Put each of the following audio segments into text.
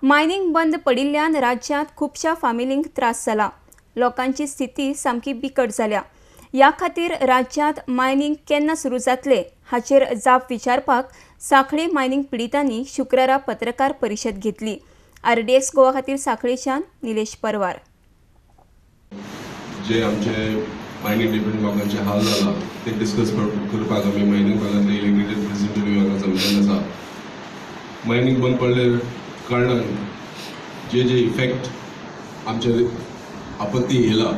Mining बंद पडिल्ल्यान राज्यांत खुबशा फामिलींक त्रास जाला। लोकांची स्थिती सामकी बिकट जाल्या। ह्या खातीर राज्यांत मायनिंग केन्ना सुरू जातले हाचेर जाप विचारपाक सांखळी मायनिंग पिडितांनी शुक्रारा पत्रकार परिशद घेतली। RDX गोवा खातीर सांखळीच्यान निलेश परवार। जे आमचे मायनिंग डिपेंडंट लोकांचे हाल जाला ते डिस्कस करपाक आमी मायनिंग भागांतले इलेक्टेड रिप्रेझेंटेटिव्ह हांगा जमलेले आसा। मायनिंग बंद पडले कारणान जे इफेक्ट आमचे आपत्ती येयला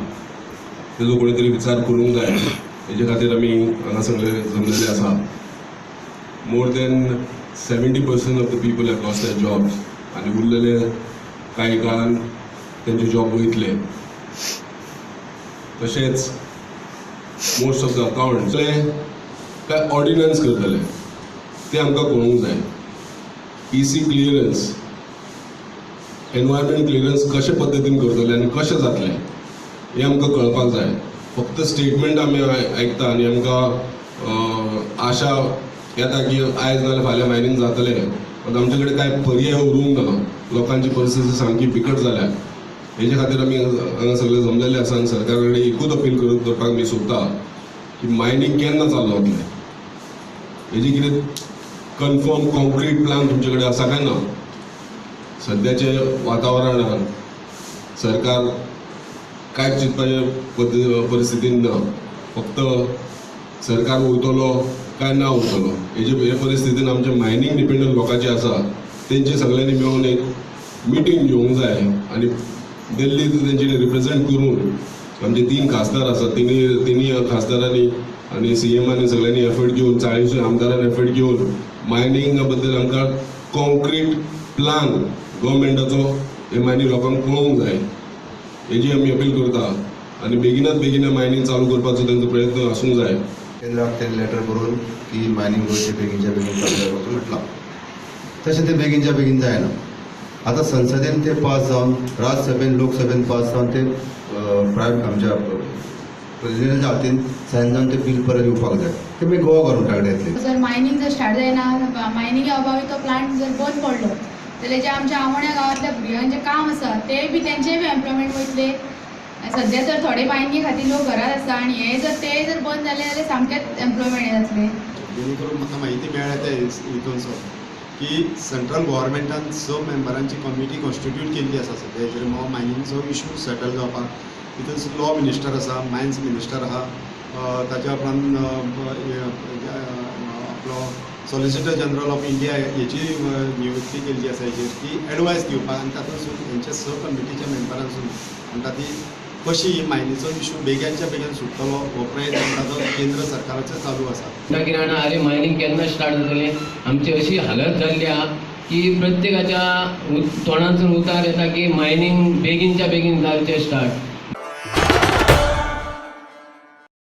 तेजो कोणी तरी विचार करूंक जाय। हेजे खातीर आमी हांगा सगळे जमलेले आसा। More than 70% of the people have lost their jobs आनी उरलेले कांय काळान तेंचे जॉब वयतले। तशेंच मोस्ट ऑफ द अकाउंट्स काय ऑर्डिनन्स करतले ते आमकां कळूंक जाय। EC क्लियरन्स, एनवायरमेंट क्लियरन्स कशे पद्दतीन करतले आनी कशें जातलें हें आमकां कळपाक जाय। फक्त स्टेटमेंट आमी आयकता आनी आमकां आशा येता की आयज नाल्यार फाल्यां मायनिंग जातलें, पण आमचे कडेन कांय पर्याय उरूंक ना। लोकांची परिस्थिती सामकी बिकट जाल्या। हेजे खातीर आमी हांगा सगळे जमलेले आसा आनी सरकारा कडेन एकूच अपील करपाक मी सोदता की मायनिंग केन्ना चालू जातलें, हेजी कितें कन्फर्म कॉन्क्रीट प्लान तुमचे कडेन आसा काय ना। सद्याचे वातावरणान सरकार कांयच चिंतपाचे परिस्थितीन ना। फक्त सरकार उरतलो काय ना उरतलो हे परिस्थितीन आमचे मायनिंग डिपेंडंट लोकांचे आसा तेंचे सगळ्यांनी मेळून एक मिटींग घेवंक जाय आनी दिल्ली तेंचे रिप्रेझेंट करून आमचे 3 खासदार आसा तिनी खासदारांनी आनी CMांनी सगळ्यांनी एफर्ट घेवन 40 आमदारांनी एफर्ट घेवन मायनिंगा बद्दल आमकां कॉन्क्रीट प्लान गव्हर्मेंटाचो हे मायनिंग लोकांक कळोवंक जाय। हेजी आमी अपील करता आनी बेगिना मायनिंग चालू करपाचो तेंचो प्रयत्न आसूंक जाय। केंद्राक ते लेटर करून की मायनिंग गोंयचे बेगीनच्या बेगीन चालू करपाचो म्हटलां। तशें ते बेगीनच्या बेगीन जायना। आतां संसदेन ते पास जावन राज्यसभेन लोकसभेन पास जावन ते प्रायम आमच्या प्रेसिडेंटाच्या हातीन सायन जावन ते बील परत येवपाक जाय। ते मागीर गोवा गव्हर्मेंटा कडेन येतले। जर मायनिंग जर स्टार्ट जायना, मायनिंगा अभावी तो प्लांट जर बंद पडलो जाल्यार जे आमच्या आमोण्या गांवांतल्या भुरग्यांचें काम आसा ते बी तेंचेय बी एम्प्लॉयमेंट वयतले। सध्या तर थोडे मायनिंगे खातीर लोक घरात आसा आनी हे जर बंद जाले जाल्यार सामकेंच एम्प्लॉयमेंट हे जातले। जेणे करून म्हाका म्हायती मेळ्ळ्या त्या हितूनसो की सेंट्रल गव्हर्मेंटान 6 मेंबरांची कमिटी कॉन्स्टिट्यूट केल्ली आसा सध्या हेजेर मायनिंगचो इशू सेटल जावपाक। तितून लॉ मिनिस्टर आसा, मायन्स मिनिस्टर आहा, ताच्या उपरांत आपलो सॉलिसिटर जनरल ऑफ इंडिया हेची नियुक्ती केल्ली आसा हेजेर की एडवायस दिवपाक आनी तातूंत हेंच्या 6 कमिटीच्या मेंबरांसून म्हणटा ती कशी ही मायनिंगचो इशू बेगीनच्या बेगीन सुटतलो हो प्रयत्न ताचो केंद्र सरकाराचो चालू आसा। किरण अरे मायनिंग केन्ना स्टार्ट जातलें, आमची अशी हालत जाल्ली आहा की प्रत्येकाच्या तोंडांतून उतार येता की मायनिंग बेगीनच्या बेगीन जावचें स्टार्ट।